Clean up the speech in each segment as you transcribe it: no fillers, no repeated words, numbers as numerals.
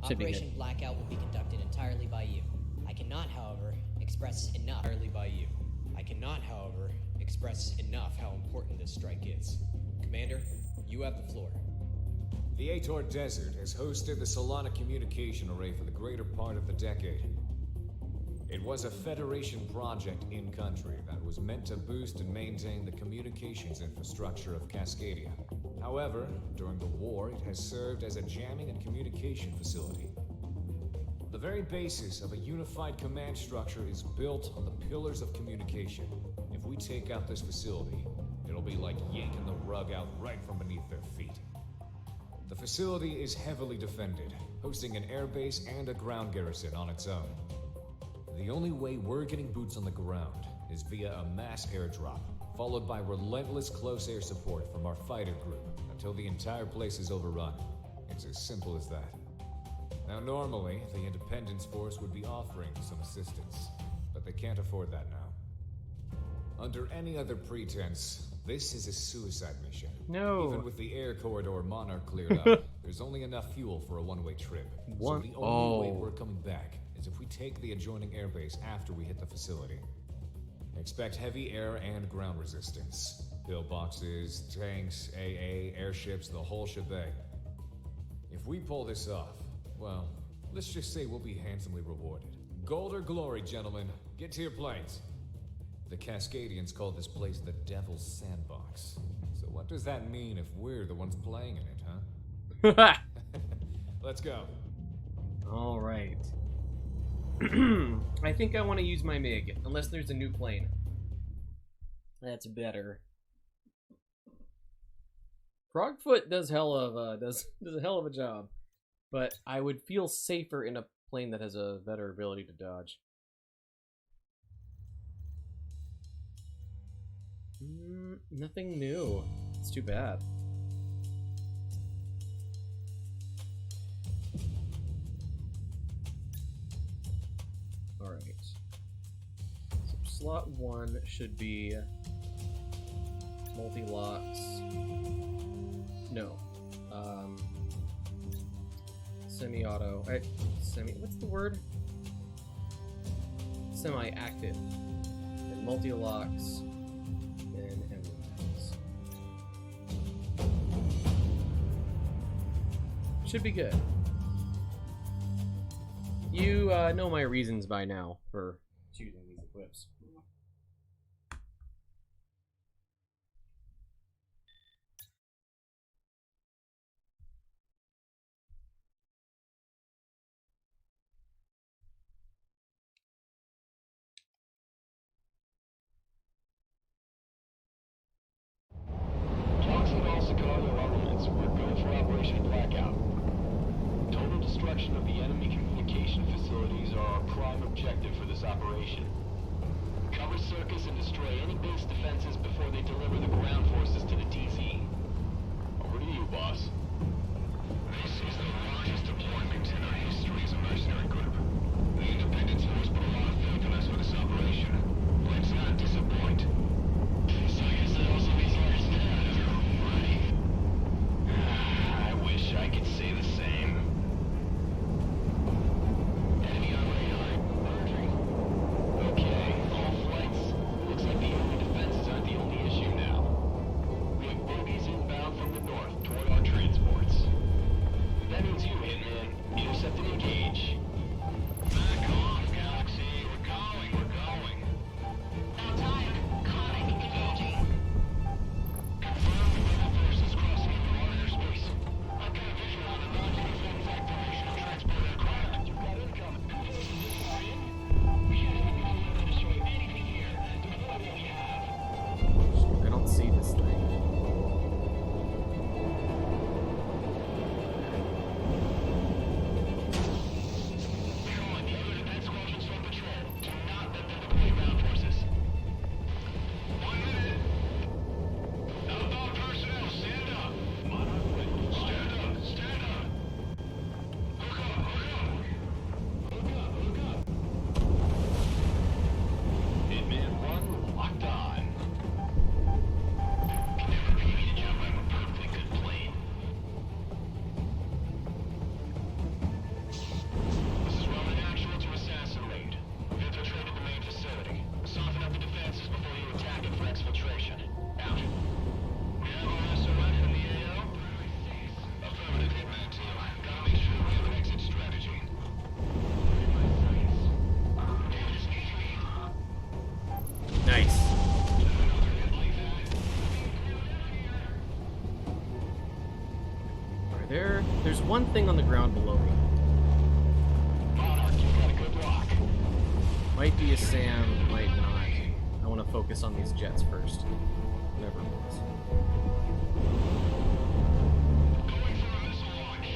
Operation Blackout will be conducted entirely by you. I cannot, however, express enough how important this strike is. Commander, you have the floor. The Ator Desert has hosted the Solana communication array for the greater part of the decade. It was a Federation project in-country that was meant to boost and maintain the communications infrastructure of Cascadia. However, during the war, it has served as a jamming and communication facility. The very basis of a unified command structure is built on the pillars of communication. If we take out this facility, it'll be like yanking the rug out right from beneath their feet. The facility is heavily defended, hosting an airbase and a ground garrison on its own. The only way we're getting boots on the ground is via a mass airdrop, followed by relentless close air support from our fighter group until the entire place is overrun. It's as simple as that. Now normally, the Independence Force would be offering some assistance, but they can't afford that now. Under any other pretense, this is a suicide mission. No. Even with the air corridor Monarch cleared up, there's only enough fuel for a one-way trip. So the only way we're coming back is if we take the adjoining airbase after we hit the facility. Expect heavy air and ground resistance. Pillboxes, tanks, AA, airships, the whole shebang. If we pull this off, well, let's just say we'll be handsomely rewarded. Gold or glory, gentlemen. Get to your planes. The Cascadians call this place the Devil's Sandbox. So what does that mean if we're the ones playing in it, huh? Let's go. All right. I think I want to use my MiG, unless there's a new plane. That's better. Frogfoot does a hell of a job, but I would feel safer in a plane that has a better ability to dodge. Nothing new. It's too bad. Alright. So slot 1 should be multi-locks. No. Semi-auto. What's the word? Semi-active. And multi-locks. And enemies. Should be good. You know my reasons by now for choosing these equips. Toxic all Sicario elements. We're go for Operation Blackout. Total destruction of the enemy communication facilities are our prime objective for this operation. Cover circus and destroy any base defenses before they deliver the ground forces to the TZ. Over to you, boss. This is the largest deployment in our history as a mercenary group. The Independence Force put a lot of faith in us for this operation. Let's not disappoint. So I guess that also means you're dead, right? I wish I could say the same. Enemy on radar. Merging. Okay, all flights. Looks like the enemy defenses aren't the only issue now. We have bogies inbound from the north toward our transmitter. one thing on the ground below me. Monarch, you got a good lock. Might be a SAM, might not. I want to focus on these jets first. Whatever it was. Going for a missile launch.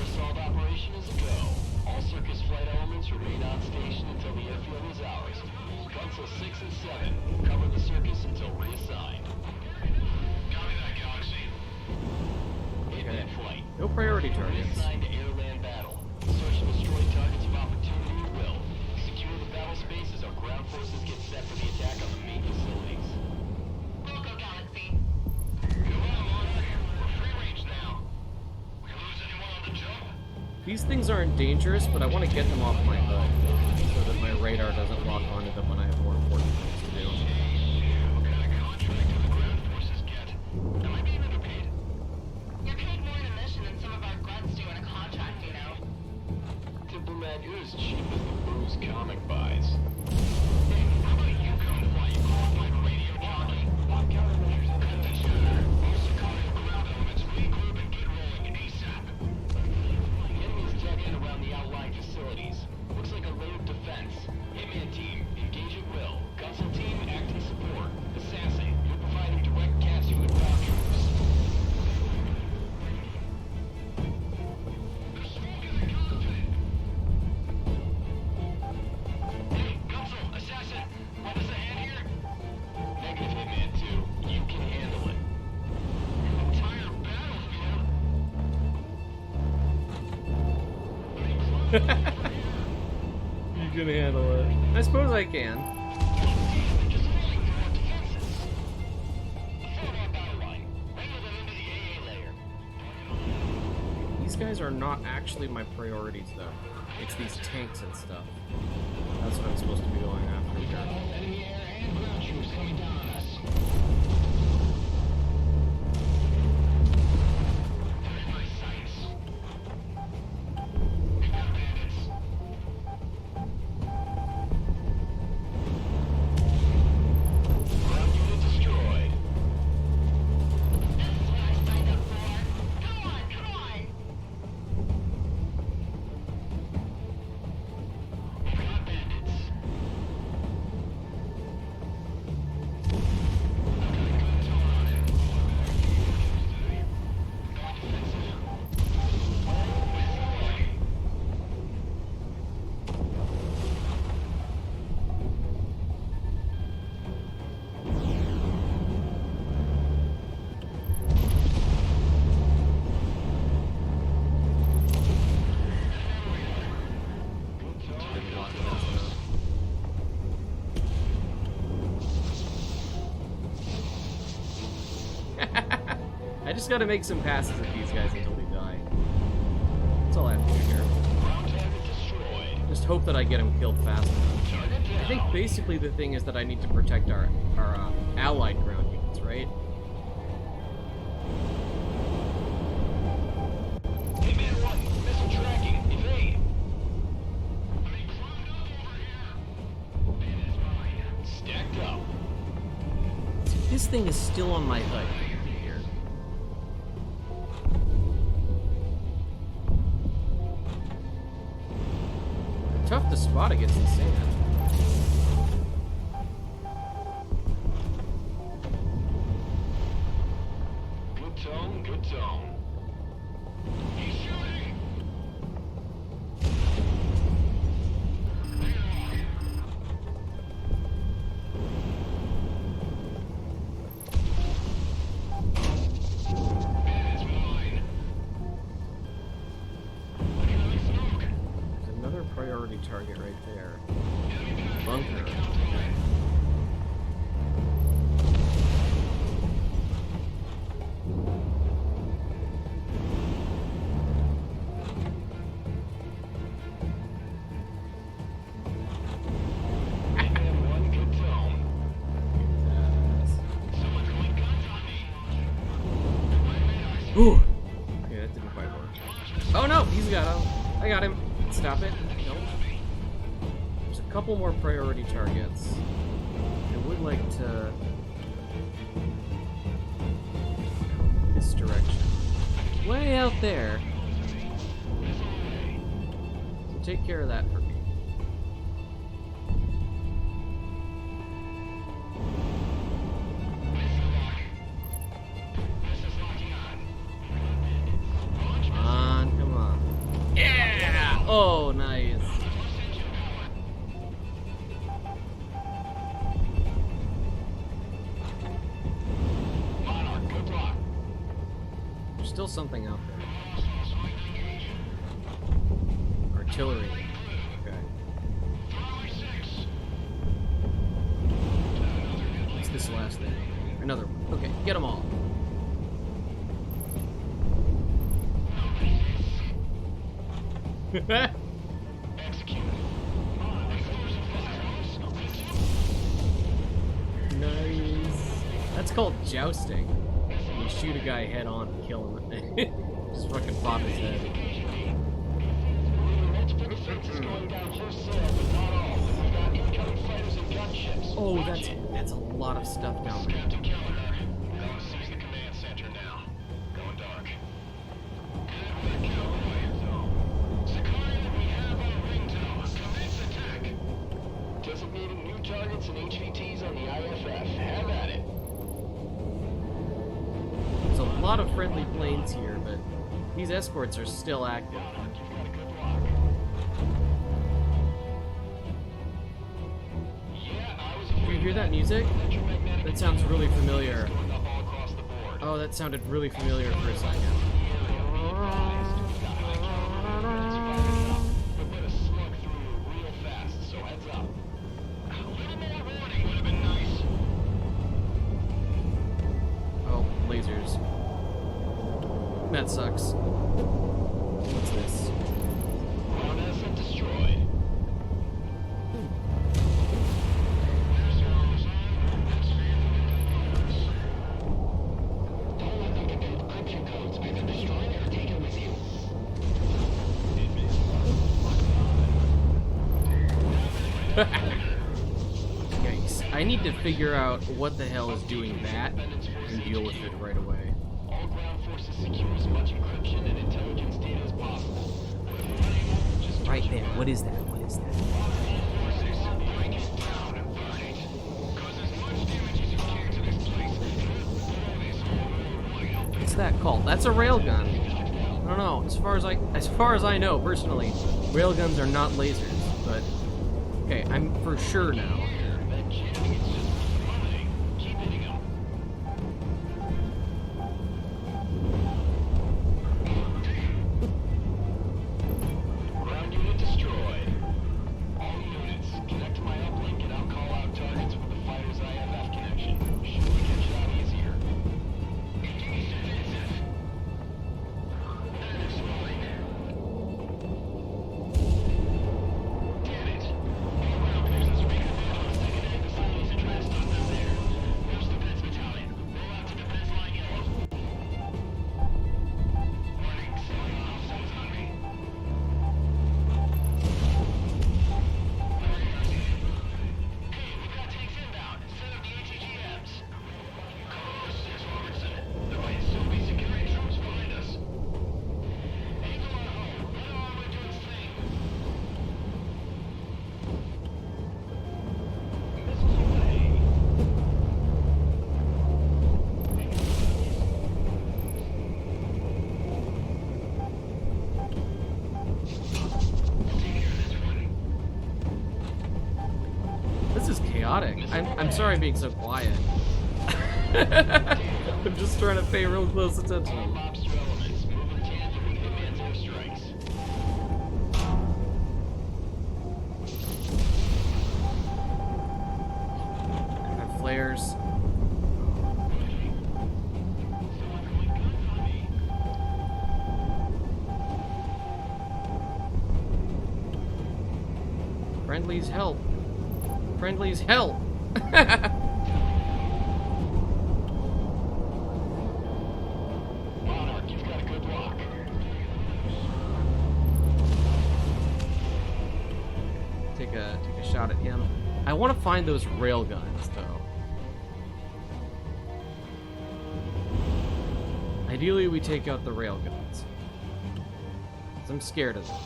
Assault operation is a go. All circus flight elements remain on station until the airfield is ours. Gunsel 6 and 7. Cover the circus until reassigned. Copy that, Galaxy. In flight. No priority targets. Reassigned to air-land battle. Search and destroy targets of opportunity at will. Secure the battle space as our ground forces get set for the attack on the main facilities. We'll go, Galaxy. Go on, Monarch. We're free range now. We lose anyone on the jump? These things aren't dangerous, but I want to get them off my HUD so that my radar doesn't lock onto them when I have more important things to do. What kind of contract do the ground forces get? Am I being underpaid? You're paid more in a mission than some of our grunts do in a contract, you know. Diplomat, you're as cheap as the booze comic buys. Hey, how about you come fly your qualified radio jockey? What countermeasures? Cut the chatter. Most Chicago ground elements regroup and get rolling ASAP. The enemy's dug in around the outlying facilities. Looks like a layered defense. Hitman team, engage at will. Gunsel team, acting support. Assassin, you're providing direct casting with ground troops. There's smoke in the cockpit. Hey, Gunsel, Assassin, lend us a hand here? Negative, Hitman 2. You can handle it. Entire battlefield? You can handle it. I suppose I can. Just rolling through our defenses. Forward our battle line. Wrangle them into the AA layer. These guys are not actually my priorities, though. It's these tanks and stuff. That's what I'm supposed to be going after here. Enemy air and ground troops coming down on us. There's my sights. We got bandits. Ground unit destroyed. This is what I signed up for. Come on, come on. We got bandits. I've got a good tone on it. Going defensive. I just gotta make some passes at these guys until they die. That's all I have to do here. Ground target destroyed. Just hope that I get them killed fast enough. Target I think down. basically the thing is that I need to protect our allied ground units, right? Hitman 1, missile tracking, evade. They climbed up over here. Bandit is mine. Stacked up. This thing is still on my HUD here. Tough to spot against the sand. Good tone, good tone. He's shooting. Bandit's mine. Incoming smoke. There's another priority target right there. Enemy pack. Bunker. Hitman 1, good tone. Someone's going guns on me. My radar's Ooh. Okay, that didn't quite work. Oh no! He's got him. I got him. Stop it. Nope. There's a couple more priority targets. I would like to... this direction. Way out there. So take care of that for me. Come on. Yeah! Oh, nice. There's still something out there. Artillery. Okay. What's this last thing? Another one. Okay, get them all. Nice. That's called jousting. You shoot a guy head on and kill him. Just fucking pop his head. Oh, that's a lot of stuff down there. Designating new targets and HVTs on the IFF. Have at it. There's a lot of friendly planes here, but these escorts are still active. Do you hear that music? That sounds really familiar. Oh, that sounded really familiar for a second. Oh, lasers. That sucks. What's this? Asset destroyed. Encryption codes may be destroyed or taken with you. Yikes. I need to figure out what the hell is doing that and deal with it right away. All ground forces secure as much encryption and intelligence data as possible. Right there. What is that? What is that? Break it down and burn it. Cause as much damage as you can to this place. What's that called? That's a railgun. I don't know. As far as I know, personally, railguns are not lasers. But okay, I'm for sure now. Keep hitting them. Ground unit destroyed. All units, connect to my uplink and I'll call out targets with the fighter's IFF connection. Should we get shot easier? Damn it. All ground forces reconvene on secondary facilities addressed on down there. First defense battalion. Roll out to defense line yellow. Warning, someone on me. Hey, we've got tanks inbound. Set up the ATGMs. Commodore 6 Robertson. The base will be securing troops behind us. Eagle on home. Let our armor do its thing. Missiles away. This is chaotic. I'm sorry I'm being so quiet. I'm just trying to pay real close All attention. lobster elements. Move in tandem with Wingman's airstrikes. I have flares. Friendlies help. Friendlies help. Monarch, you've got a good lock. take a shot at him. I want to find those railguns, though. Ideally, we take out the railguns. 'Cause I'm scared of them.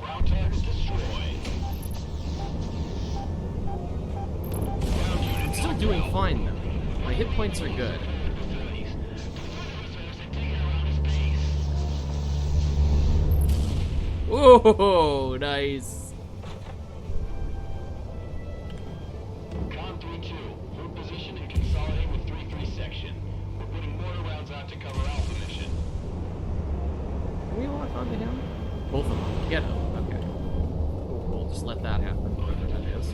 Ground target destroyed. I'm still doing fine, though. My hit points are good. Whoa, nice. Con 3-2, hold position and consolidate with 3-3 section. We're putting mortar rounds out to cover Alpha mission. Can we lock onto him? Both of them. Get him. Okay. We'll just let that happen, whatever that is.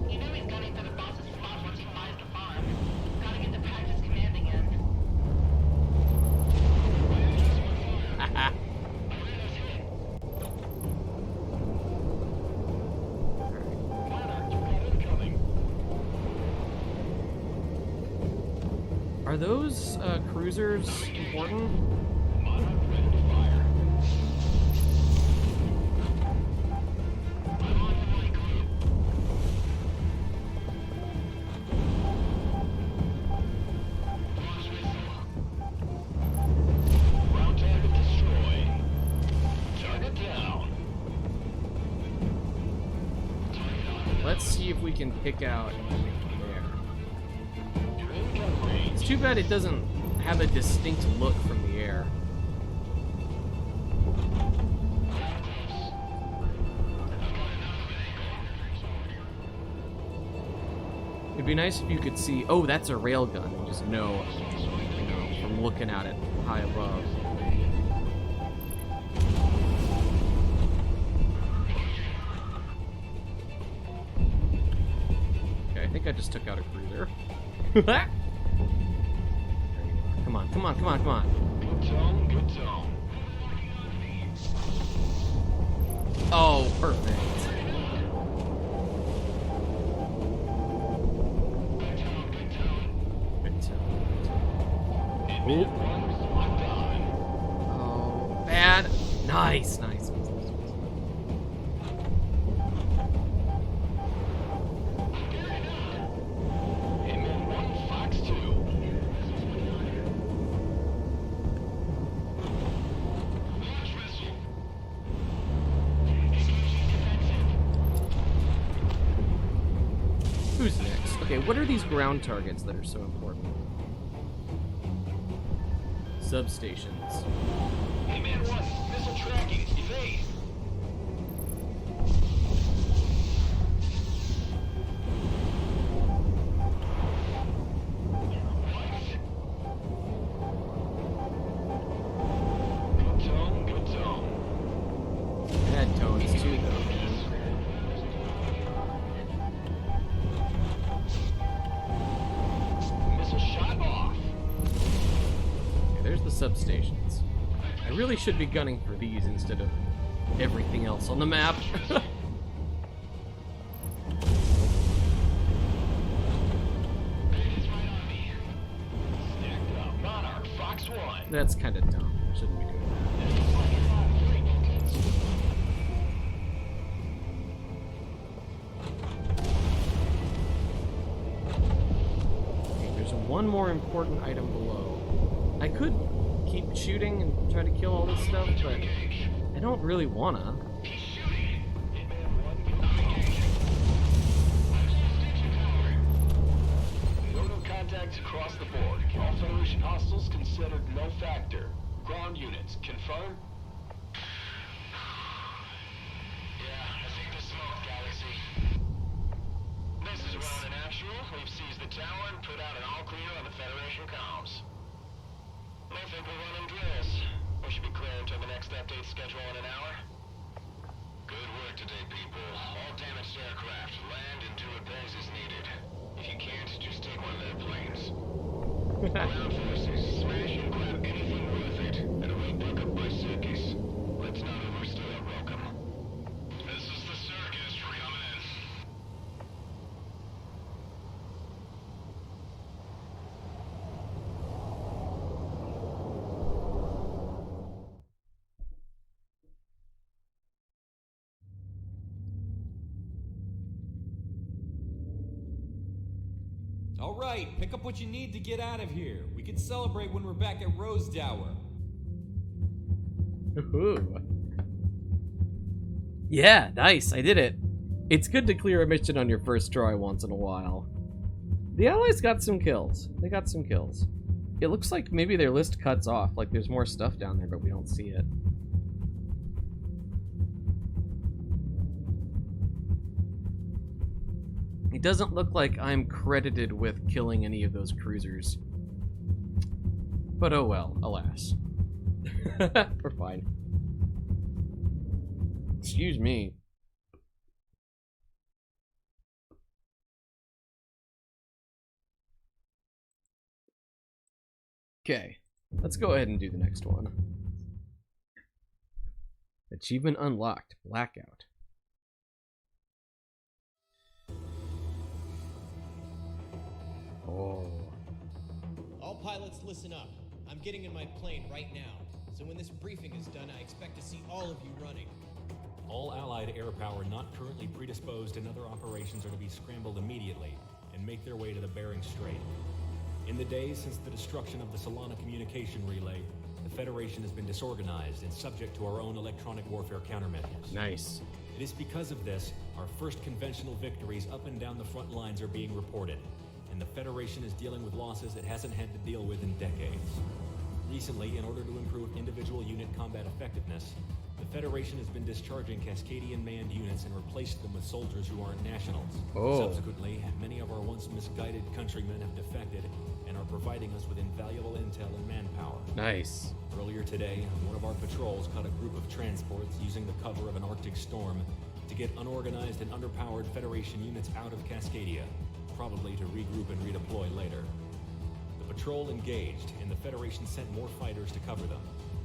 You know he's gunning for the boss's spot once he buys the farm. Gotta get the practice commanding in. Haha. Monarch, you've got incoming. Are those cruisers important? Monarch ready to fire. I'm on the right crew. Launch missile. Ground target destroyed. Target down. Let's see if we can pick out anything from there. You're in gun range. It's too bad it doesn't have a distinct look from the air. It'd be nice if you could see, oh, that's a railgun, and just know, from looking at it high above. Okay, I think I just took out a cruiser. There you are. Come on, come on, come on, come on. Good tone, good tone. Oh, perfect. Good tone. One done. Oh, bad. Nice, nice. Hitman 1, Fox 2. Launch missile. Who's next? Okay, what are these ground targets that are so important? Substations. Hitman 1, missile tracking. Evade. Good tone, good tone. I had tones too, though. Missile shot off. Okay, there's the substations. I really should be gunning for these instead of everything else on the map. Stacked up. Monarch, Fox 1. That's kind of dumb. Shouldn't be doing that. Okay, there's one more important item below. I could keep shooting and try to kill all this stuff, but I don't really wanna. He's shooting. Hitman 1, not engaging. No contacts across the board. All Federation hostiles considered no factor. Ground units, confirm? Yeah, I think the smoke, Galaxy. This is Ronan Actual. We've seized the tower and put out an all clear on the Federation comms. I think we're running drills. We should be clear until the next update schedule in an hour. Good work today, people. All damaged aircraft, land and do repairs as needed. If you can't, just take one of their planes. Ground forces, smash and grab anything worth it, and await backup by circus. Let's not overstay our welcome. This is the circus, coming in. All right, pick up what you need to get out of here. We can celebrate when we're back at Rose Dower. Ooh. Yeah, nice. I did it. It's good to clear a mission on your first try once in a while. The Allies got some kills. They got some kills. It looks like maybe their list cuts off. Like there's more stuff down there, but we don't see it. It doesn't look like I'm credited with killing any of those cruisers. But oh well, alas. We're fine. Excuse me. Okay, let's go ahead and do the next one. Achievement unlocked, Blackout. Oh. All pilots, listen up. I'm getting in my plane right now. So when this briefing is done, I expect to see all of you running. All Allied air power not currently predisposed in other operations are to be scrambled immediately and make their way to the Bering Strait. In the days since the destruction of the Solana communication relay, the Federation has been disorganized and subject to our own electronic warfare countermeasures. Nice. It is because of this, our first conventional victories up and down the front lines are being reported, and the Federation is dealing with losses it hasn't had to deal with in decades. Recently, in order to improve individual unit combat effectiveness, the Federation has been discharging Cascadian manned units and replaced them with soldiers who aren't nationals. Oh. Subsequently, many of our once misguided countrymen have defected and are providing us with invaluable intel and manpower. Nice. Earlier today, one of our patrols caught a group of transports using the cover of an Arctic storm to get unorganized and underpowered Federation units out of Cascadia, probably to regroup and redeploy later. The patrol engaged, and the Federation sent more fighters to cover them.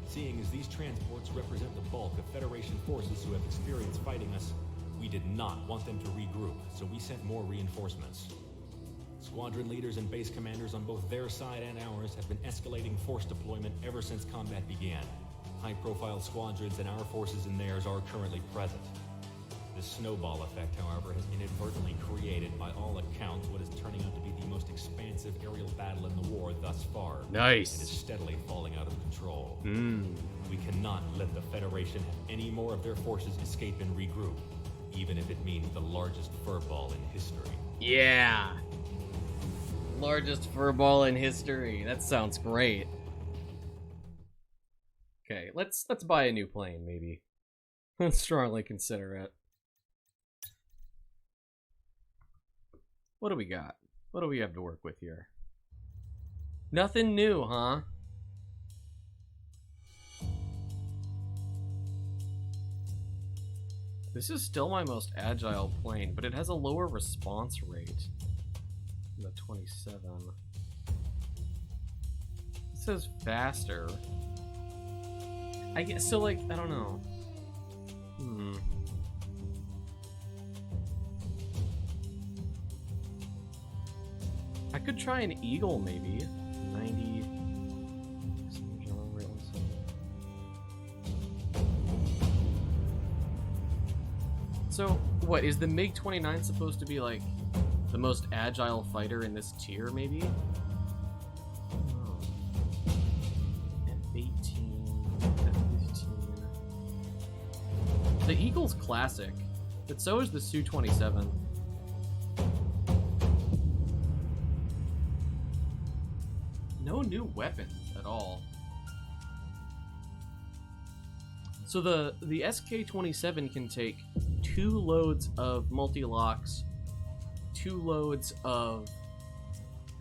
Seeing as these transports represent the bulk of Federation forces who have experience fighting us, we did not want them to regroup, so we sent more reinforcements. Squadron leaders and base commanders on both their side and ours have been escalating force deployment ever since combat began. High-profile squadrons and our forces in theirs are currently present. This snowball effect, however, has inadvertently created, by all accounts, what is turning out to be the most expansive aerial battle in the war thus far. Nice. It is steadily falling out of control. We cannot let the Federation have any more of their forces escape and regroup, even if it means the largest furball in history. Yeah. Largest furball in history. That sounds great. Okay, let's buy a new plane, maybe. Let's strongly consider it. What do we got? What do we have to work with here? Nothing new, huh? This is still my most agile plane, but it has a lower response rate than the 27. It says faster. I guess so, like, I don't know. I could try an Eagle, maybe. 90. So, what, is the MiG-29 supposed to be, like, the most agile fighter in this tier, maybe? Oh. F-18, F-15. The Eagle's classic, but so is the Su-27. No new weapons at all. So the SK-27 can take 2 loads of multi-locks, 2 loads of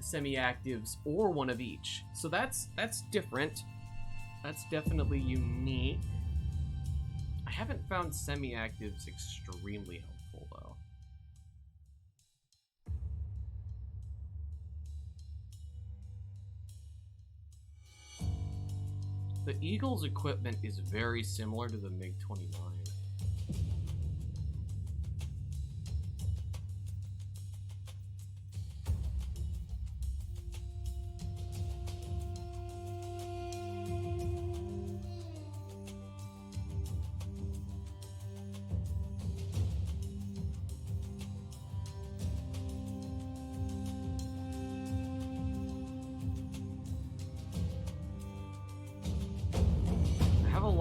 semi-actives, or 1 of each. So that's different. That's definitely unique. I haven't found semi-actives extremely helpful though. The Eagle's equipment is very similar to the MiG-29.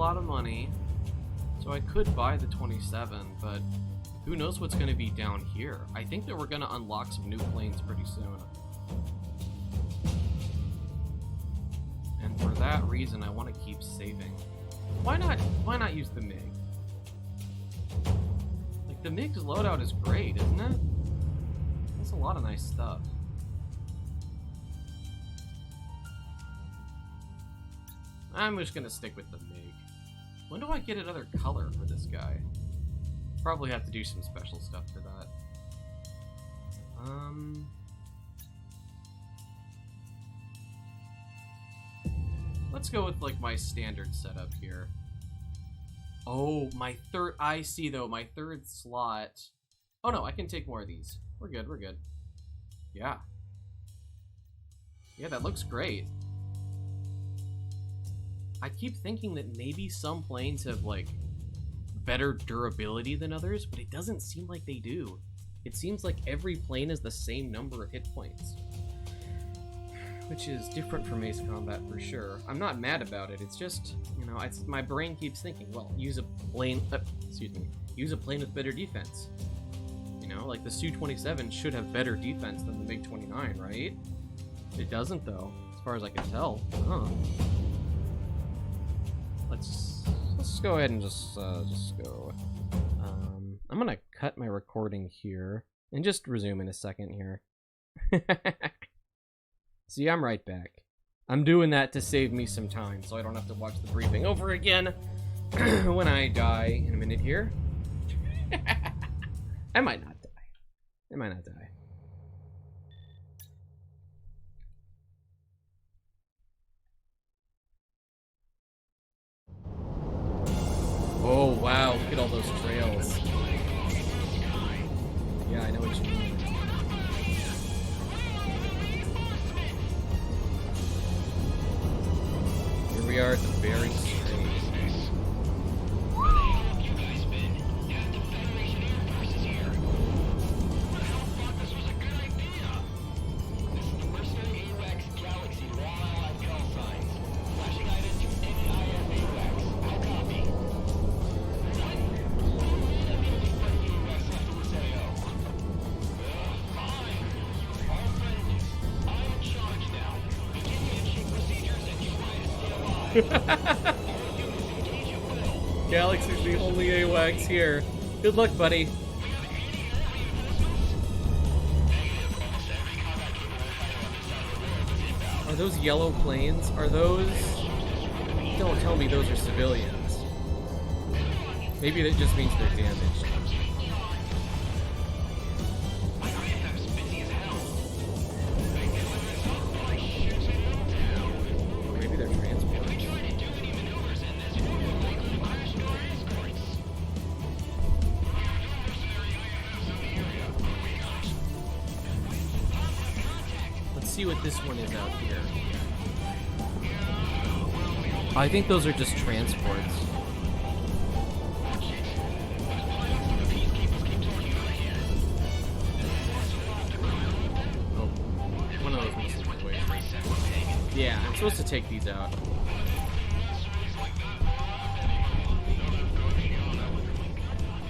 lot of money, so I could buy the 27, but who knows what's going to be down here. I think that we're going to unlock some new planes pretty soon. And for that reason, I want to keep saving. Why not use the MiG? Like, the MiG's loadout is great, isn't it? That's a lot of nice stuff. I'm just gonna stick with the MiG. When do I get another color for this guy? Probably have to do some special stuff for that. Let's go with like my standard setup here. Oh, I see though, my third slot. Oh no, I can take more of these. We're good, we're good. Yeah. Yeah, that looks great. I keep thinking that maybe some planes have like better durability than others, but it doesn't seem like they do. It seems like every plane has the same number of hit points, which is different from Ace Combat for sure. I'm not mad about it. It's just, you know, my brain keeps thinking, well, use a plane with better defense. You know, like the Su-27 should have better defense than the MiG-29, right? It doesn't though, as far as I can tell. Huh. Let's go ahead and just go. I'm gonna cut my recording here and just resume in a second here. See, I'm right back. I'm doing that to save me some time, so I don't have to watch the briefing over again when I die in a minute here. I might not die. I might not die. Oh, wow, look at all those trails. Yeah, I know what you mean. Here we are at the very strait. Galaxy's the only AWACS here. Good luck, buddy. Are those yellow planes? Are those... Don't tell me those are civilians. Maybe that just means they're damaged. Maybe they're transported. See what this one is out here. I think those are just transports. Oh, one of those missing my way. Yeah, I'm supposed to take these out.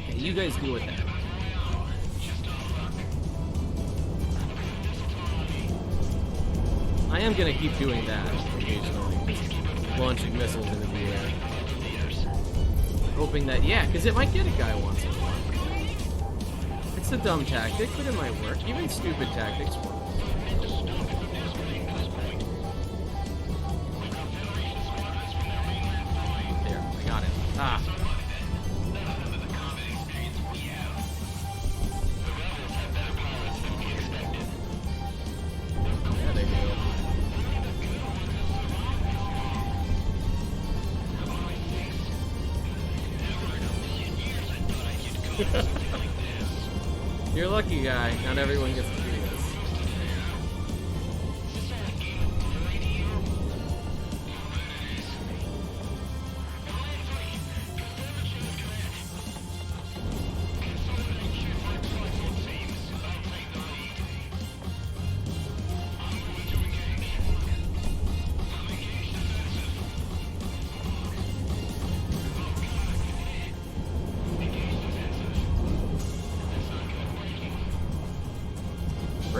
Okay, you guys deal with that. I am gonna keep doing that occasionally, launching missiles into the air, hoping that, yeah, because it might get a guy once in a while. It's a dumb tactic, but it might work. Even stupid tactics work. There, I got it. Ah. Yeah, they do. You're a lucky guy. Not everyone gets to do this.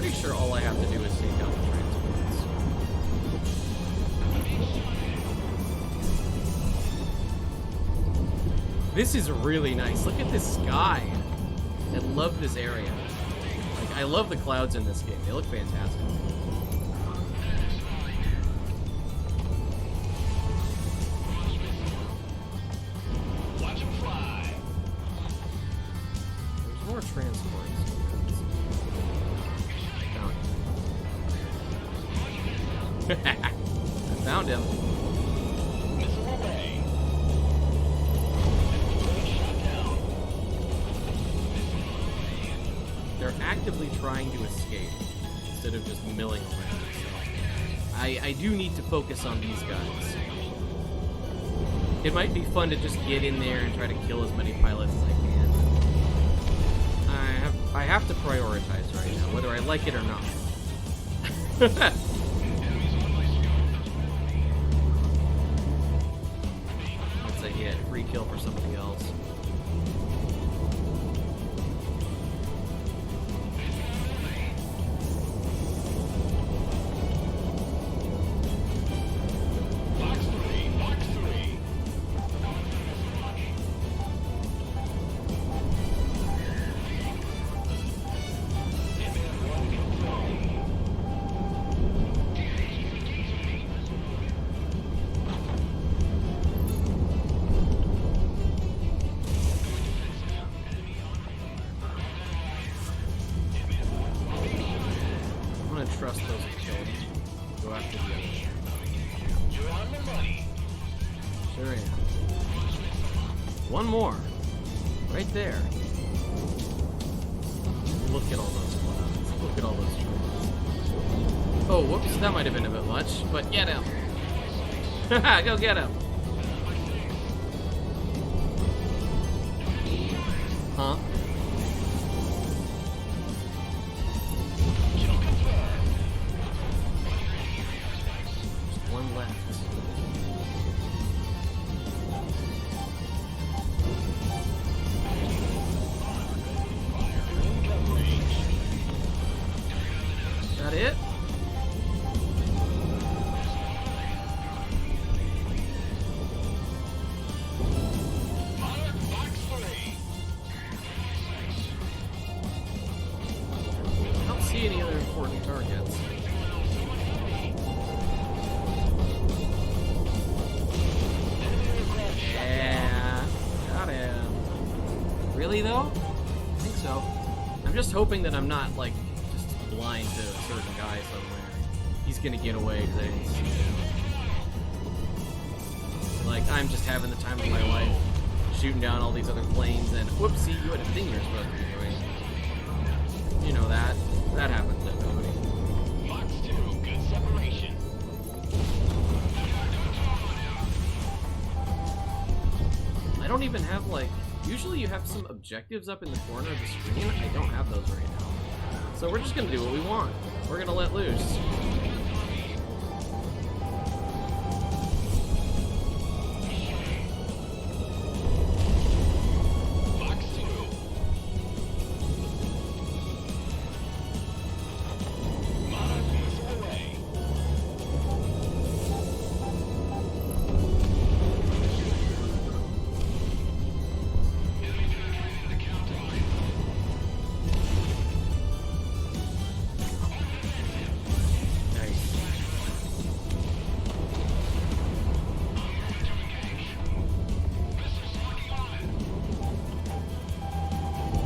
pretty sure all I have to do is take out the transports. This is really nice. Look at this sky. I love this area. Like, I love the clouds in this game. They look fantastic. Watch him fly. There's more transports. I found him. Missile away. Shot down. They're actively trying to escape instead of just milling around. So I do need to focus on these guys. It might be fun to just get in there and try to kill as many pilots as I can. I have to prioritize right now, whether I like it or not. That's a hit. Free kill for somebody else. Box 3. Box 3. I'm gonna trust those agilities. Go after the others. You're on the money. Sure am. One more. Right there. Look at all those clouds. Look at all those trees. Oh, whoops. That might have been a bit much, but get him. Go get him. Huh? Kill confirmed. Just one left. Is that it? Monarch Box 3. I don't see any other important targets. Yeah, got him. Really though? I think so. I'm just hoping that I'm not like just blind to a certain guy somewhere. He's gonna get away because I didn't see him. Like I'm just having the time of my life, shooting down all these other planes, and whoopsie, you had a thing you're supposed to be doing. You know that happens to everybody. Box 2. Good separation. I don't even have like. Usually you have some objectives up in the corner of the screen. I don't have those right now. So we're just gonna do what we want. We're gonna let loose. Box 2. Monarch missile away. Nice.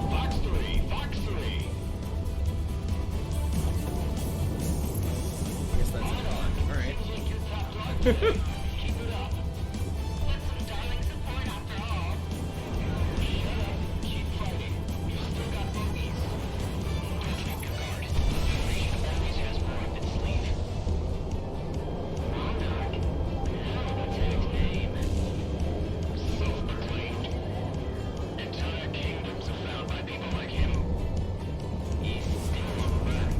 Box 3. Box 3. I guess that's it. Alright. Keep it up. With some darling support after all. Shut up. Keep fighting. You still got bogeys. Take guard. Operation always has more up its sleeve. Monarch. Hell of a tag name. Self-proclaimed. Entire kingdoms are found by people like him. He's still on the rack.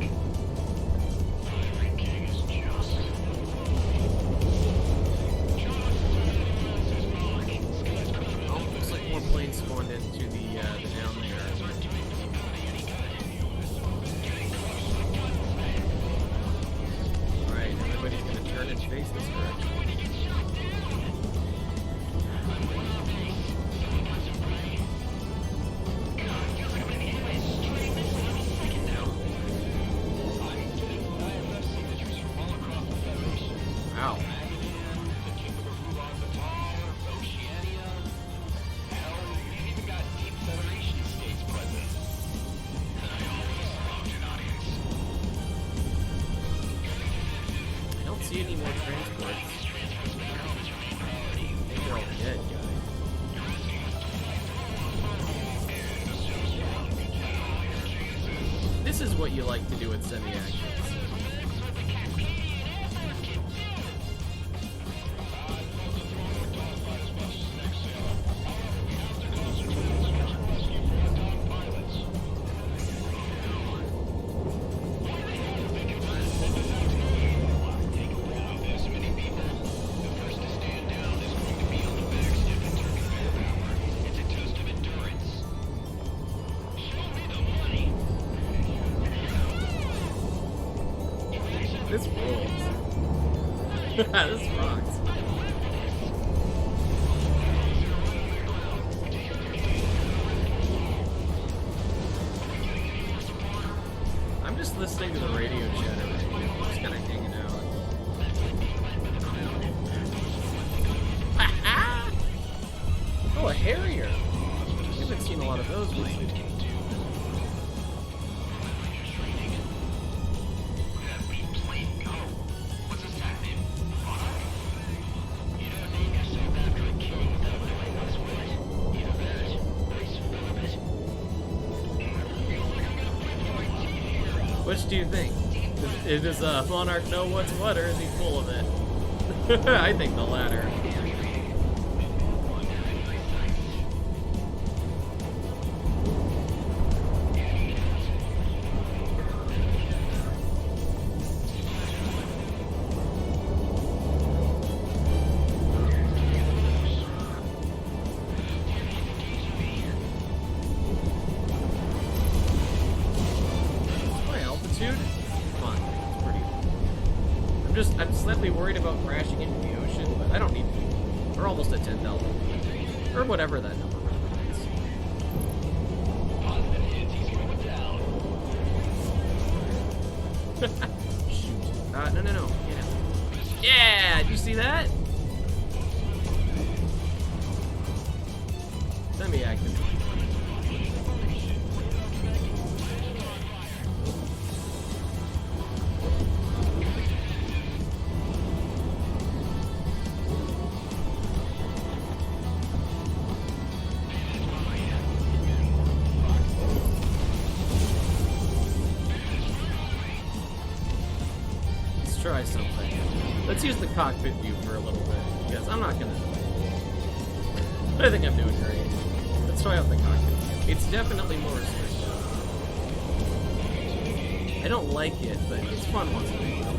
Every king is just. Oh, looks like more planes spawned into the down there. what you like to do with semi-actions. This rules. This rocks. I'm just listening to the radio chatter right now. Just kind of hanging out. Oh, a Harrier. I haven't seen a lot of those lately. Which do you think? Does Monarch know what's what, or is he full of it? I think the latter. I'm slightly worried about crashing into the ocean, but I don't need to. We're almost at 10,000. Or whatever that number represents. Shoot. No. Yeah! Did you see that? Semi-active. Try something. Let's use the cockpit view for a little bit, because I'm not gonna. I think I'm doing great. Let's try out the cockpit view. It's definitely more restrictive. I don't like it, but it's fun once in a while.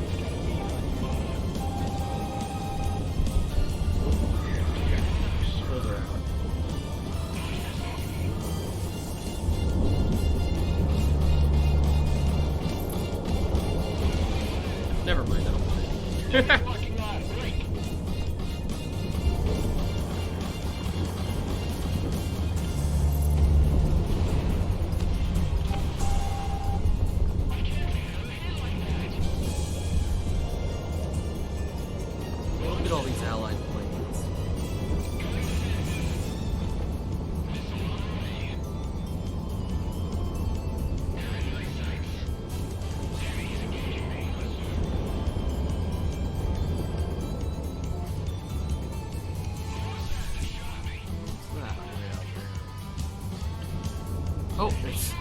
Those are out. Never mind, I don't want it. Look at all these allied planes. Oh, it's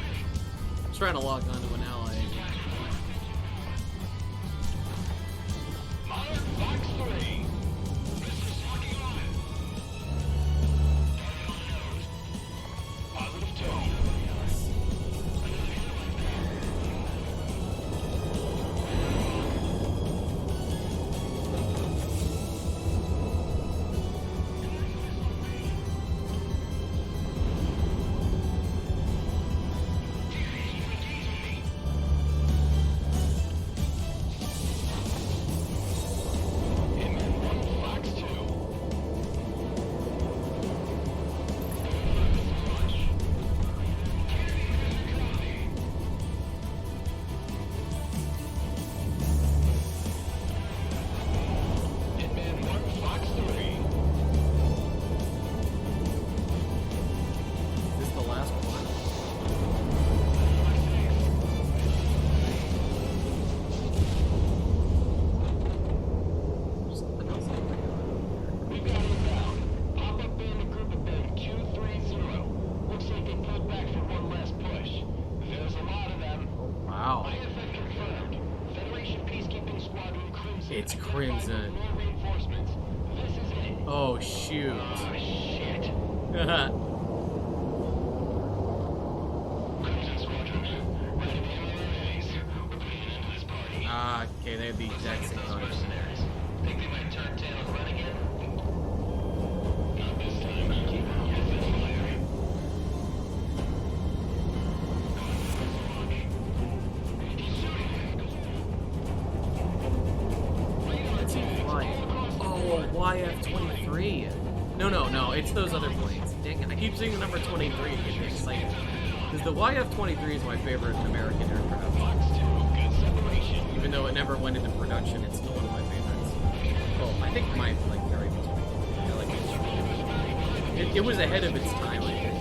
trying to log on to an ally. It's Crimson. More reinforcements. This is it. Oh, shoot. Oh, shit. Crimson Squadron. Ready to MLAs. We're putting an end to this party. Ah, okay, they have the exact same colors. Mercenaries. Think they might turn tail and run again? Not this time. Keep on with the fire. Let's see flying. Oh, YF-23. No, it's those other planes. Dang it, I keep seeing the number 23 and get excited. Because the YF-23 is my favorite American aircraft. Even though it never went into production, it's still one of my favorites. Oh, I think my, like, very much. I like it. It was ahead of its time, I think.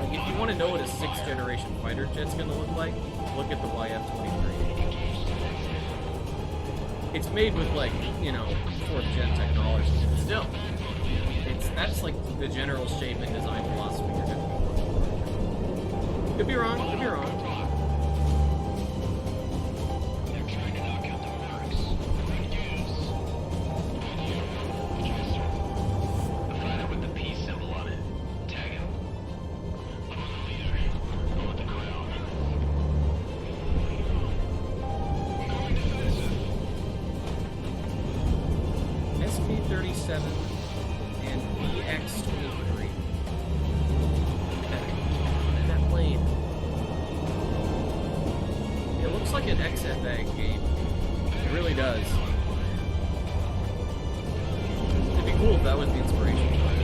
Like, if you want to know what a 6th generation fighter jet's gonna look like, look at the YF-23. It's made with, like, you know, 4th gen technology. Still, that's like the general shape and design philosophy you're gonna go. Could be wrong. Could be wrong. They're trying to knock out the marks. The fighter with the peace symbol on it. Tag him. I'm on the leader. Go with the crowd. Going defensive. SP-37 and EX-23. That plane. It looks like an XFA game. It really does. It'd be cool if that was the inspiration for it.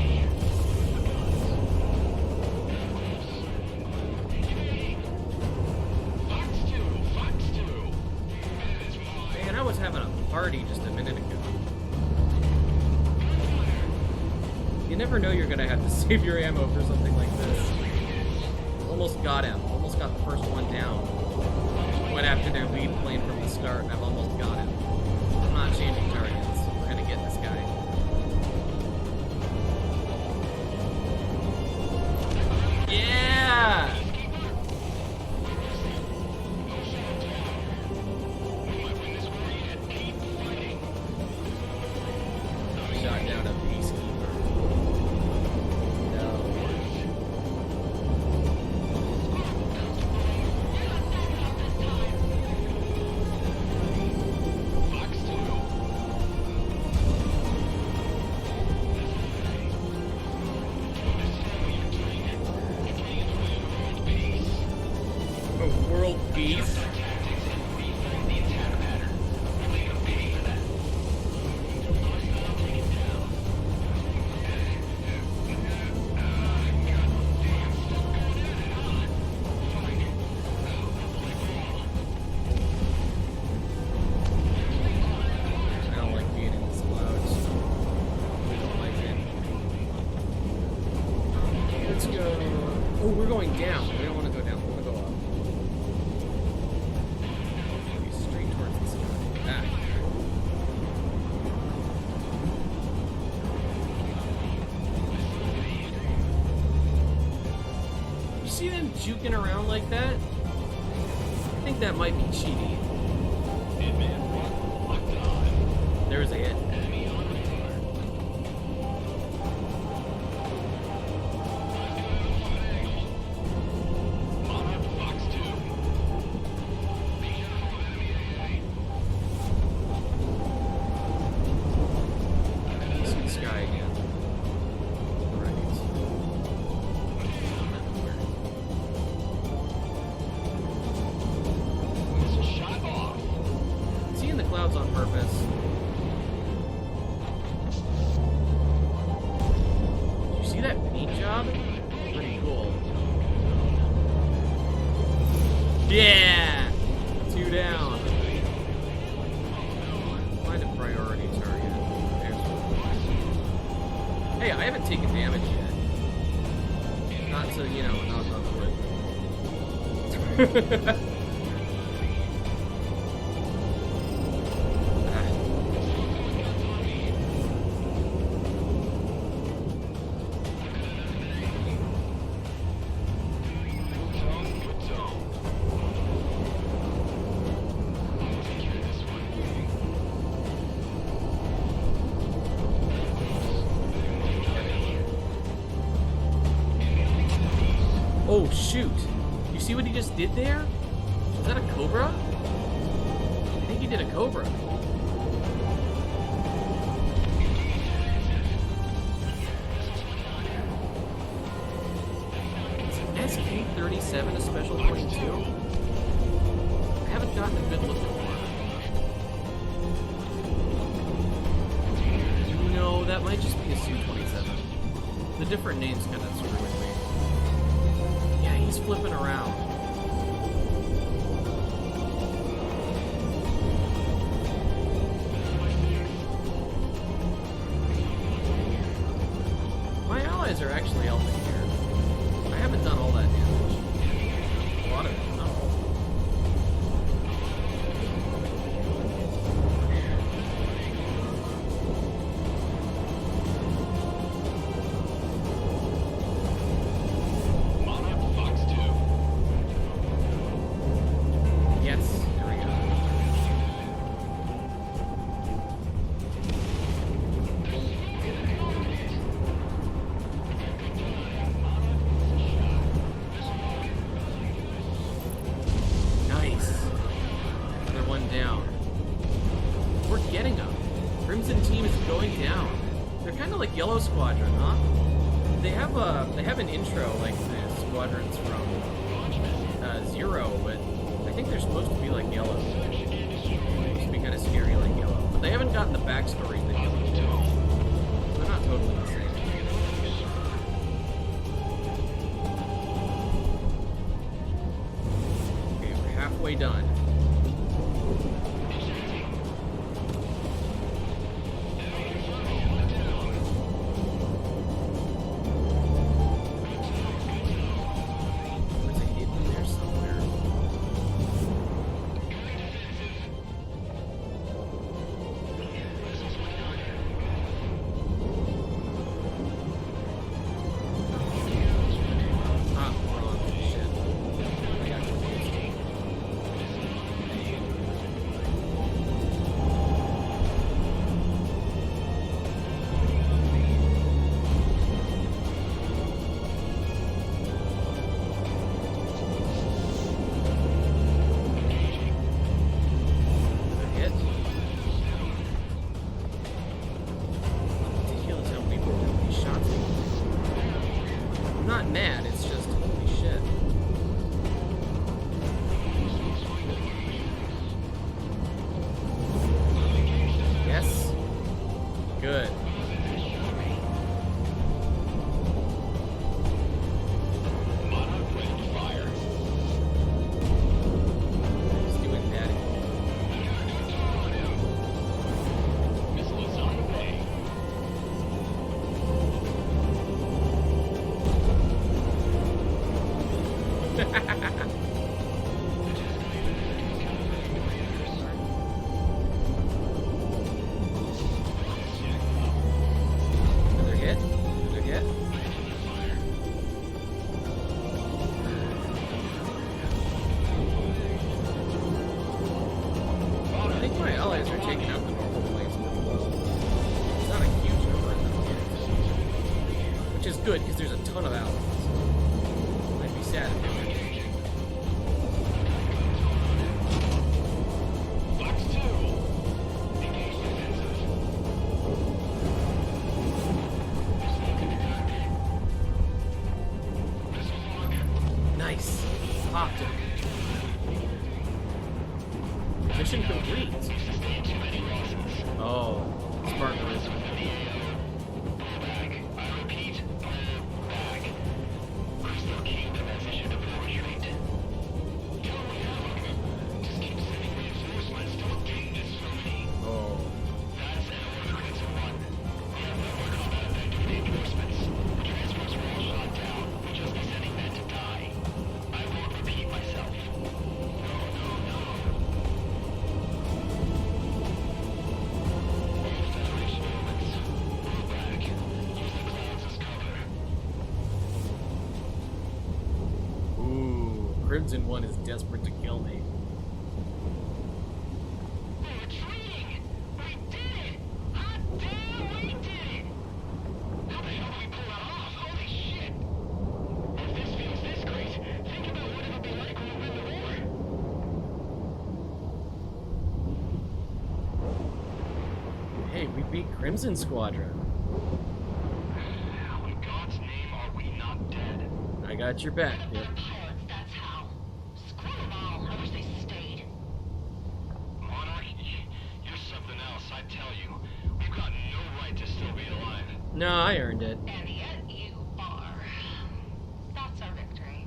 Fox 2. Man, I was having a party just a minute ago. You never know you're gonna have to save your ammo for something like this. Almost got him. Almost got the first one down. Went after their lead plane from the start, and I've almost got him. I'm not changing targets. We're gonna get this guy. Yeah! Shot down a peacekeeper. No. Fox 2. World peace? I don't like being in these clouds. I don't like it. Let's go. Oh, we're going down. We don't want to go down. We want to go up. Straight towards the sky. Ah. You see them juking around like that? I think that might be cheating. There's a hit. Fox 2. See the sky again. Right. Missile shot off. Is he in the clouds on purpose? Did you see that paint job? Pretty cool. Yeah! 2 down. Find a priority target. There's one. Hey, I haven't taken damage yet. Not to, you know, knock on wood. Oh, shoot. You see what he just did there? Was that a Cobra? I think he did a Cobra. Is SK-37 a Special 22? I haven't gotten a good look at one. No, that might just be a Su-27. The different names kind of screw with me. Yeah, he's flipping around. My allies are actually helping here. I haven't done all that damage. A lot of it, not all. Monarch Fox 2. Yes, there we go. Nice. Another one down. We're getting them. Crimson team is going down. They're kind of like Yellow Squadron, huh? They have an intro like the squadrons from Zero, but I think they're supposed to be like Yellow. They're supposed to be kind of scary like Yellow, but they haven't gotten the backstory that Yellow do. They're not totally the same. Okay, we're halfway done. There's a hidden there somewhere. Ah, wrong. Shit. I got confused. Hit. Ridiculous how many shots. I'm not mad, it's just holy shit. Yes. Good. Monarch ready to fire. He's doing that. Missiles on the way. Another hit. Another hit. I think my allies are taking out the normal planes pretty well. It's not a huge number in them, which is good because there's a ton of allies. I'd be sad if they were. Fox 2. Nice. Popped it. Mission complete. Oh, Spartanism. I repeat, back. Crystal Kingdom has issued a retreat. Just keep sending reinforcements. Don't take this from me. Oh. That's an order, Crimson One. We have no more combat-effective reinforcements. The transports were all shot down. We'll just be sending men to die. I won't repeat myself. No. Federation units. Pull back. Use the clouds as cover. Ooh, Crimson One is desperate to kill me. We're retreating! We did it! Hot damn, we did it! How the hell did we pull that off? Holy shit! If this feels this crazy, Beat Crimson Squadron. How in God's name are we not dead? I got your back. They're Yep. pilots, that's how. Screw them all. I wish they stayed. Monarch, you're something else, I tell you. We've got no right to still be alive. No, I earned it. And yet you are. That's our victory.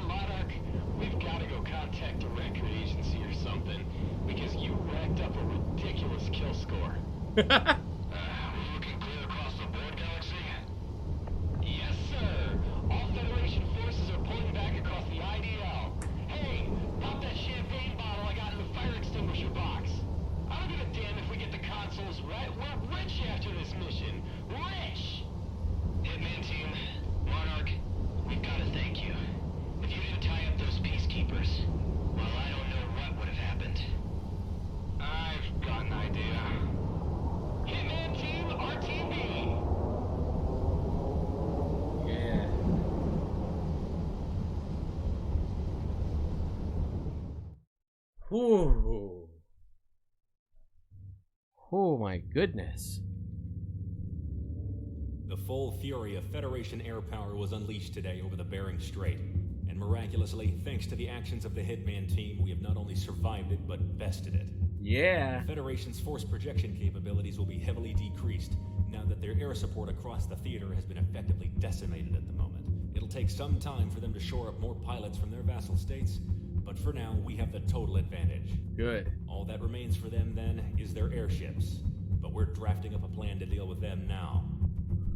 Monarch, we've got to go contact the record agency or something, because you racked up a ridiculous kill score. We're looking clear across the board, Galaxy? Yes, sir. All Federation forces are pulling back across the IDL. Hey, pop that champagne bottle I got in the fire extinguisher box. I don't give a damn if we get the consoles right. We're rich after this mission. Rich! Hitman team, Monarch, we've got to thank you. If you didn't tie up those peacekeepers, well, I don't know what would have happened. I've got an idea. Hitman team, RTB! Yeah. Ooh. Oh my goodness. The full fury of Federation air power was unleashed today over the Bering Strait. And miraculously, thanks to the actions of the Hitman team, we have not only survived it, but bested it. Yeah. The Federation's force projection capabilities will be heavily decreased now that their air support across the theater has been effectively decimated at the moment. It'll take some time for them to shore up more pilots from their vassal states, but for now, we have the total advantage. Good. All that remains for them, then, is their airships. But we're drafting up a plan to deal with them now.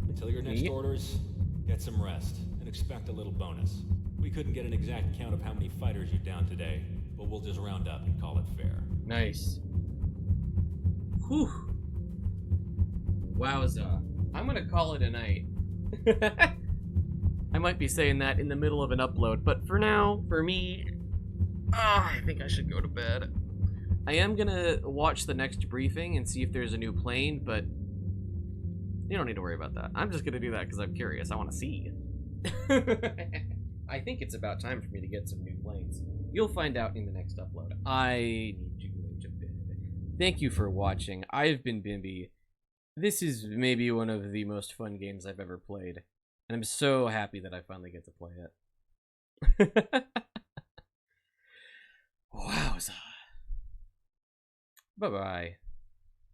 Until your next Yep. orders, get some rest, and expect a little bonus. We couldn't get an exact count of how many fighters you downed today, but we'll just round up and call it fair. Nice. Whew. Wowza. I'm gonna call it a night. I might be saying that in the middle of an upload, but for now, for me, I think I should go to bed. I am gonna watch the next briefing and see if there's a new plane, but you don't need to worry about that. I'm just gonna do that because I'm curious. I want to see. I think it's about time for me to get some new planes. You'll find out in the next upload. I need to go to bed. Thank you for watching. I've been Bimby. This is maybe one of the most fun games I've ever played, and I'm so happy that I finally get to play it. Wowza. Bye-bye.